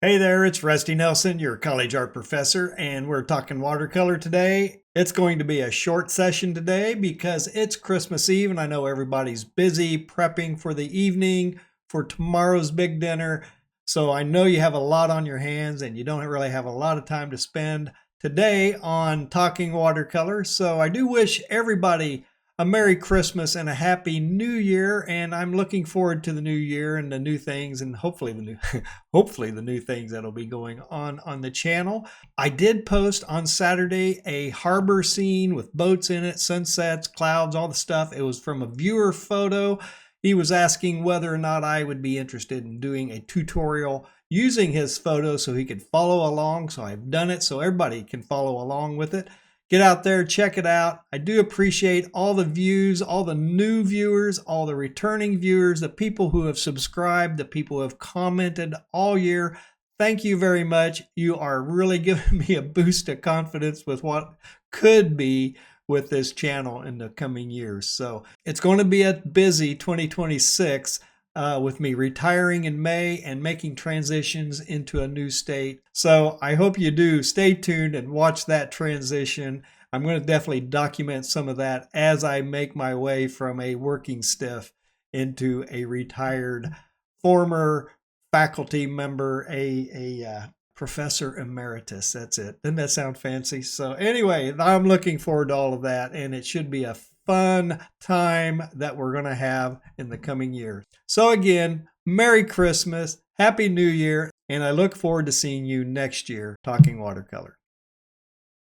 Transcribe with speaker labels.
Speaker 1: Hey there, it's Rusty Nelson, your college art professor, and we're talking watercolor today. It's going to be a short session today because it's Christmas Eve and I know everybody's busy prepping for the evening for tomorrow's big dinner. So I know you have a lot on your hands and you don't really have a lot of time to spend today on talking watercolor. So I do wish everybody a Merry Christmas and a Happy New Year, and I'm looking forward to the new year and the new things and hopefully the new things that'll be going on the channel. I did post on Saturday a harbor scene with boats in it, sunsets, clouds, all the stuff. It was from a viewer photo. He was asking whether or not I would be interested in doing a tutorial using his photo so he could follow along. So I've done it so everybody can follow along with it. Get out there, check it out. I do appreciate all the views, all the new viewers, all the returning viewers, the people who have subscribed, the people who have commented all year. Thank you very much. You are really giving me a boost of confidence with what could be with this channel in the coming years. So it's going to be a busy 2026. With me retiring in May and making transitions into a new state. So I hope you do stay tuned and watch that transition. I'm going to definitely document some of that as I make my way from a working stiff into a retired former faculty member, a professor emeritus. That's it. Doesn't that sound fancy? So anyway, I'm looking forward to all of that, and it should be a fun time that we're going to have in the coming years. So again, Merry Christmas, Happy New Year, and I look forward to seeing you next year talking watercolor.